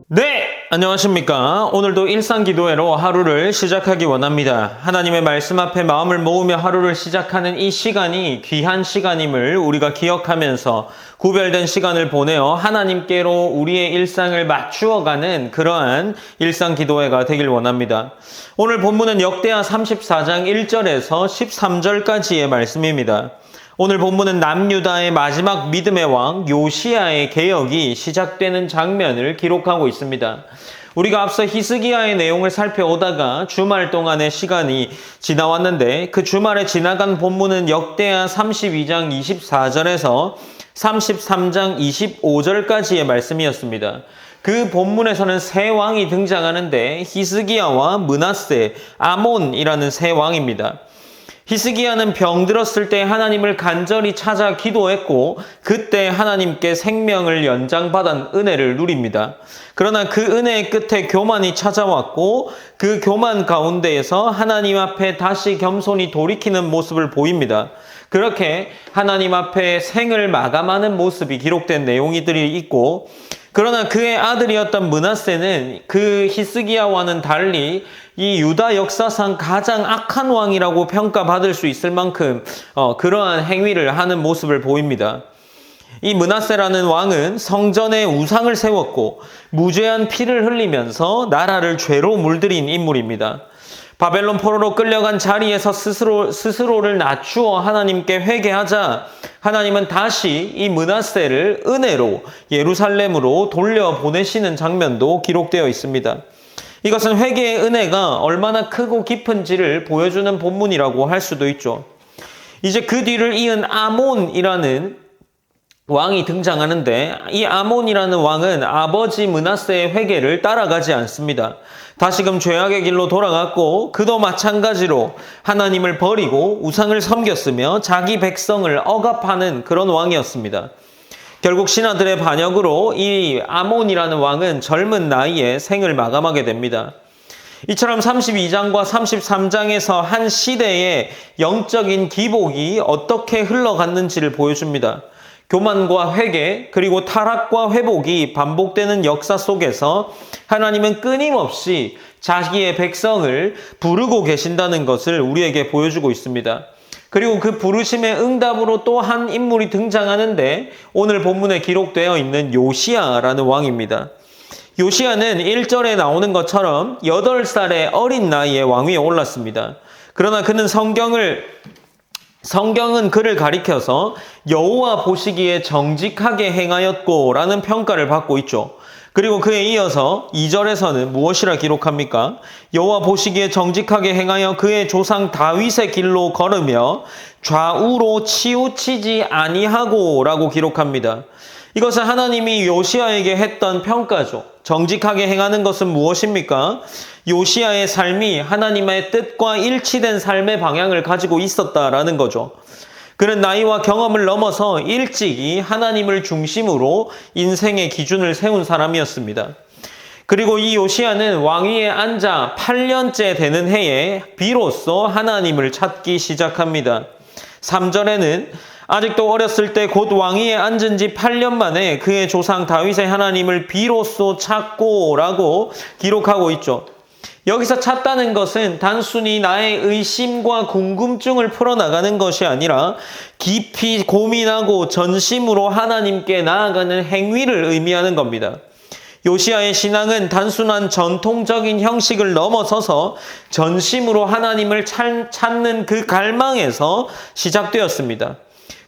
네, 안녕하십니까. 오늘도 일상기도회로 하루를 시작하기 원합니다. 하나님의 말씀 앞에 마음을 모으며 하루를 시작하는 이 시간이 귀한 시간임을 우리가 기억하면서 구별된 시간을 보내어 하나님께로 우리의 일상을 맞추어가는 그러한 일상기도회가 되길 원합니다. 오늘 본문은 역대하 34장 1절에서 13절까지의 말씀입니다. 오늘 본문은 남유다의 마지막 믿음의 왕 요시야의 개혁이 시작되는 장면을 기록하고 있습니다. 우리가 앞서 히스기야의 내용을 살펴오다가 주말 동안의 시간이 지나왔는데 그 주말에 지나간 본문은 역대하 32장 24절에서 33장 25절까지의 말씀이었습니다. 그 본문에서는 세 왕이 등장하는데 히스기야와 므낫세, 아몬이라는 세 왕입니다. 히스기야는 병들었을 때 하나님을 간절히 찾아 기도했고 그때 하나님께 생명을 연장받은 은혜를 누립니다. 그러나 그 은혜의 끝에 교만이 찾아왔고 그 교만 가운데에서 하나님 앞에 다시 겸손히 돌이키는 모습을 보입니다. 그렇게 하나님 앞에 생을 마감하는 모습이 기록된 내용들이 있고, 그러나 그의 아들이었던 므낫세는 그 히스기야와는 달리 이 유다 역사상 가장 악한 왕이라고 평가받을 수 있을 만큼 그러한 행위를 하는 모습을 보입니다. 이 므낫세라는 왕은 성전에 우상을 세웠고 무죄한 피를 흘리면서 나라를 죄로 물들인 인물입니다. 바벨론 포로로 끌려간 자리에서 스스로를 낮추어 하나님께 회개하자 하나님은 다시 이 므낫세를 은혜로 예루살렘으로 돌려보내시는 장면도 기록되어 있습니다. 이것은 회개의 은혜가 얼마나 크고 깊은지를 보여주는 본문이라고 할 수도 있죠. 이제 그 뒤를 이은 아몬이라는 왕이 등장하는데 이 아몬이라는 왕은 아버지 므낫세의 회개를 따라가지 않습니다. 다시금 죄악의 길로 돌아갔고 그도 마찬가지로 하나님을 버리고 우상을 섬겼으며 자기 백성을 억압하는 그런 왕이었습니다. 결국 신하들의 반역으로 이 아몬이라는 왕은 젊은 나이에 생을 마감하게 됩니다. 이처럼 32장과 33장에서 한 시대의 영적인 기복이 어떻게 흘러갔는지를 보여줍니다. 교만과 회개 그리고 타락과 회복이 반복되는 역사 속에서 하나님은 끊임없이 자기의 백성을 부르고 계신다는 것을 우리에게 보여주고 있습니다. 그리고 그 부르심의 응답으로 또 한 인물이 등장하는데 오늘 본문에 기록되어 있는 요시야라는 왕입니다. 요시야는 1절에 나오는 것처럼 8살의 어린 나이에 왕위에 올랐습니다. 그러나 그는 성경은 그를 가리켜서 여호와 보시기에 정직하게 행하였고 라는 평가를 받고 있죠. 그리고 그에 이어서 2절에서는 무엇이라 기록합니까? 여호와 보시기에 정직하게 행하여 그의 조상 다윗의 길로 걸으며 좌우로 치우치지 아니하고 라고 기록합니다. 이것은 하나님이 요시야에게 했던 평가죠. 정직하게 행하는 것은 무엇입니까? 요시야의 삶이 하나님의 뜻과 일치된 삶의 방향을 가지고 있었다라는 거죠. 그는 나이와 경험을 넘어서 일찍이 하나님을 중심으로 인생의 기준을 세운 사람이었습니다. 그리고 이 요시야는 왕위에 앉아 8년째 되는 해에 비로소 하나님을 찾기 시작합니다. 3절에는 아직도 어렸을 때 곧 왕위에 앉은 지 8년 만에 그의 조상 다윗의 하나님을 비로소 찾고 라고 기록하고 있죠. 여기서 찾다는 것은 단순히 나의 의심과 궁금증을 풀어나가는 것이 아니라 깊이 고민하고 전심으로 하나님께 나아가는 행위를 의미하는 겁니다. 요시야의 신앙은 단순한 전통적인 형식을 넘어서서 전심으로 하나님을 찾는 그 갈망에서 시작되었습니다.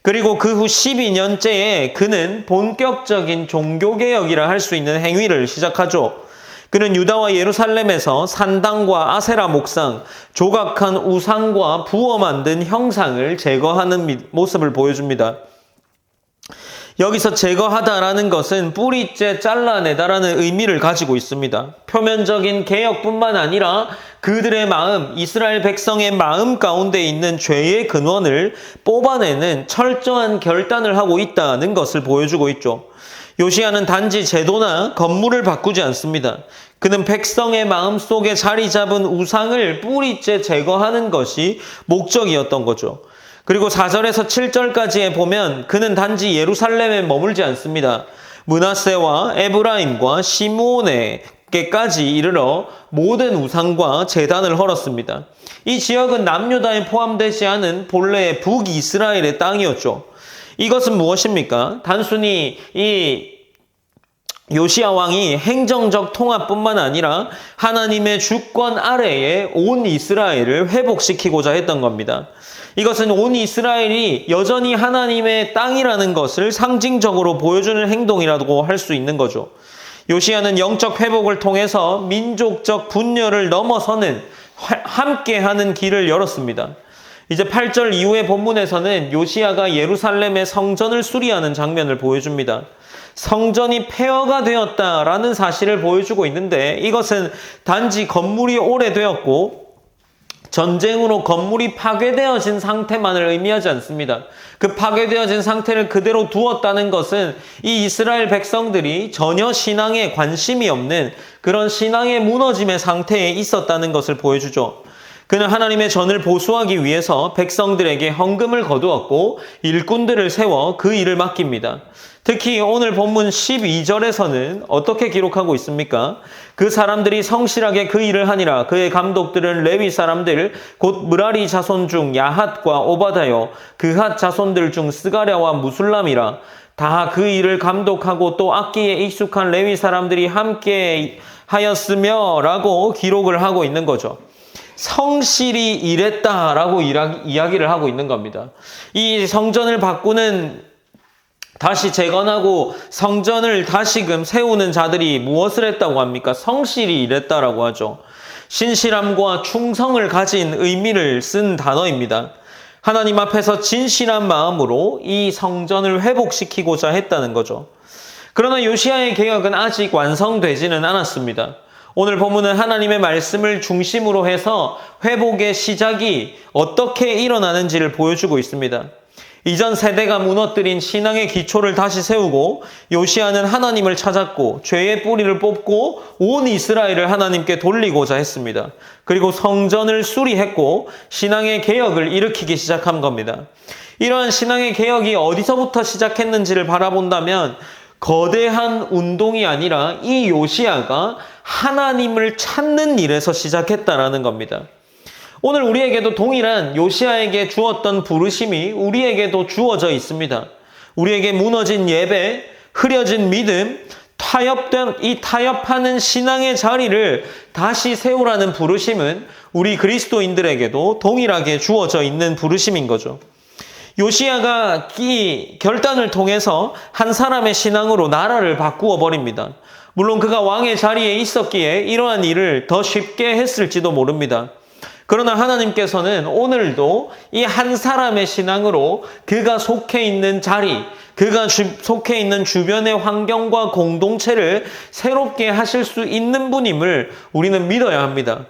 그리고 그 후 12년째에 그는 본격적인 종교개혁이라 할 수 있는 행위를 시작하죠. 그는 유다와 예루살렘에서 산당과 아세라 목상, 조각한 우상과 부어 만든 형상을 제거하는 모습을 보여줍니다. 여기서 제거하다라는 것은 뿌리째 잘라내다라는 의미를 가지고 있습니다. 표면적인 개혁뿐만 아니라 그들의 마음, 이스라엘 백성의 마음 가운데 있는 죄의 근원을 뽑아내는 철저한 결단을 하고 있다는 것을 보여주고 있죠. 요시야는 단지 제도나 건물을 바꾸지 않습니다. 그는 백성의 마음속에 자리 잡은 우상을 뿌리째 제거하는 것이 목적이었던 거죠. 그리고 4절에서 7절까지에 보면 그는 단지 예루살렘에 머물지 않습니다. 므낫세와 에브라임과 시므온에게까지 이르러 모든 우상과 제단을 헐었습니다. 이 지역은 남유다에 포함되지 않은 본래의 북이스라엘의 땅이었죠. 이것은 무엇입니까? 단순히 이 요시야 왕이 행정적 통합뿐만 아니라 하나님의 주권 아래에 온 이스라엘을 회복시키고자 했던 겁니다. 이것은 온 이스라엘이 여전히 하나님의 땅이라는 것을 상징적으로 보여주는 행동이라고 할 수 있는 거죠. 요시야는 영적 회복을 통해서 민족적 분열을 넘어서는 함께하는 길을 열었습니다. 이제 8절 이후의 본문에서는 요시야가 예루살렘의 성전을 수리하는 장면을 보여줍니다. 성전이 폐허가 되었다라는 사실을 보여주고 있는데 이것은 단지 건물이 오래되었고 전쟁으로 건물이 파괴되어진 상태만을 의미하지 않습니다. 그 파괴되어진 상태를 그대로 두었다는 것은 이 이스라엘 백성들이 전혀 신앙에 관심이 없는 그런 신앙의 무너짐의 상태에 있었다는 것을 보여주죠. 그는 하나님의 전을 보수하기 위해서 백성들에게 헌금을 거두었고 일꾼들을 세워 그 일을 맡깁니다. 특히 오늘 본문 12절에서는 어떻게 기록하고 있습니까? 그 사람들이 성실하게 그 일을 하니라. 그의 감독들은 레위 사람들 곧 므라리 자손 중 야핫과 오바다요 그핫 자손들 중 스가랴와 무술람이라. 다 그 일을 감독하고 또 악기에 익숙한 레위 사람들이 함께 하였으며 라고 기록을 하고 있는 거죠. 성실히 일했다라고 이야기를 하고 있는 겁니다. 이 성전을 바꾸는 다시 재건하고 성전을 다시금 세우는 자들이 무엇을 했다고 합니까? 성실히 일했다라고 하죠. 신실함과 충성을 가진 의미를 쓴 단어입니다. 하나님 앞에서 진실한 마음으로 이 성전을 회복시키고자 했다는 거죠. 그러나 요시야의 개혁은 아직 완성되지는 않았습니다. 오늘 본문은 하나님의 말씀을 중심으로 해서 회복의 시작이 어떻게 일어나는지를 보여주고 있습니다. 이전 세대가 무너뜨린 신앙의 기초를 다시 세우고 요시야는 하나님을 찾았고 죄의 뿌리를 뽑고 온 이스라엘을 하나님께 돌리고자 했습니다. 그리고 성전을 수리했고 신앙의 개혁을 일으키기 시작한 겁니다. 이러한 신앙의 개혁이 어디서부터 시작했는지를 바라본다면 거대한 운동이 아니라 이 요시야가 하나님을 찾는 일에서 시작했다라는 겁니다. 오늘 우리에게도 동일한 요시야에게 주었던 부르심이 우리에게도 주어져 있습니다. 우리에게 무너진 예배, 흐려진 믿음, 타협하는 신앙의 자리를 다시 세우라는 부르심은 우리 그리스도인들에게도 동일하게 주어져 있는 부르심인 거죠. 요시야가 이 결단을 통해서 한 사람의 신앙으로 나라를 바꾸어 버립니다. 물론 그가 왕의 자리에 있었기에 이러한 일을 더 쉽게 했을지도 모릅니다. 그러나 하나님께서는 오늘도 이 한 사람의 신앙으로 그가 속해 있는 자리, 그가 속해 있는 주변의 환경과 공동체를 새롭게 하실 수 있는 분임을 우리는 믿어야 합니다.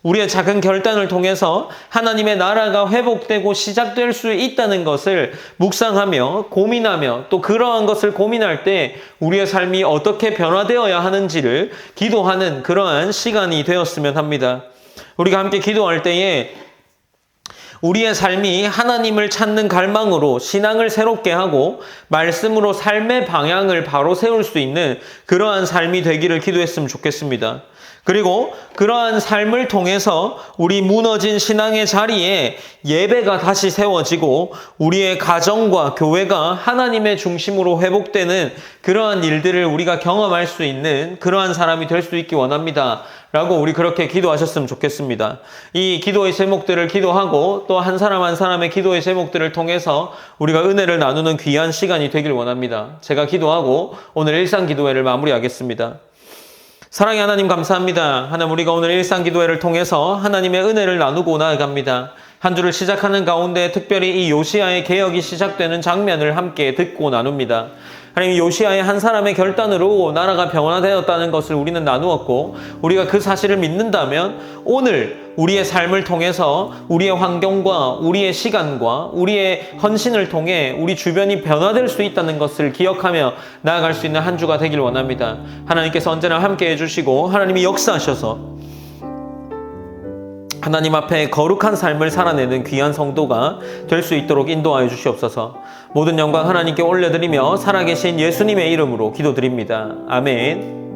우리의 작은 결단을 통해서 하나님의 나라가 회복되고 시작될 수 있다는 것을 묵상하며 고민하며 또 그러한 것을 고민할 때 우리의 삶이 어떻게 변화되어야 하는지를 기도하는 그러한 시간이 되었으면 합니다. 우리가 함께 기도할 때에 우리의 삶이 하나님을 찾는 갈망으로 신앙을 새롭게 하고 말씀으로 삶의 방향을 바로 세울 수 있는 그러한 삶이 되기를 기도했으면 좋겠습니다. 그리고 그러한 삶을 통해서 우리 무너진 신앙의 자리에 예배가 다시 세워지고 우리의 가정과 교회가 하나님의 중심으로 회복되는 그러한 일들을 우리가 경험할 수 있는 그러한 사람이 될 수 있기 원합니다. 라고 우리 그렇게 기도하셨으면 좋겠습니다. 이 기도의 제목들을 기도하고 또 한 사람 한 사람의 기도의 제목들을 통해서 우리가 은혜를 나누는 귀한 시간이 되길 원합니다. 제가 기도하고 오늘 일상기도회를 마무리하겠습니다. 사랑의 하나님 감사합니다. 하나님 우리가 오늘 일상기도회를 통해서 하나님의 은혜를 나누고 나아갑니다. 한 주를 시작하는 가운데 특별히 이 요시야의 개혁이 시작되는 장면을 함께 듣고 나눕니다. 하나님 요시야의 한 사람의 결단으로 나라가 변화되었다는 것을 우리는 나누었고 우리가 그 사실을 믿는다면 오늘 우리의 삶을 통해서 우리의 환경과 우리의 시간과 우리의 헌신을 통해 우리 주변이 변화될 수 있다는 것을 기억하며 나아갈 수 있는 한 주가 되길 원합니다. 하나님께서 언제나 함께 해주시고 하나님이 역사하셔서 하나님 앞에 거룩한 삶을 살아내는 귀한 성도가 될 수 있도록 인도하여 주시옵소서. 모든 영광 하나님께 올려드리며 살아계신 예수님의 이름으로 기도드립니다. 아멘.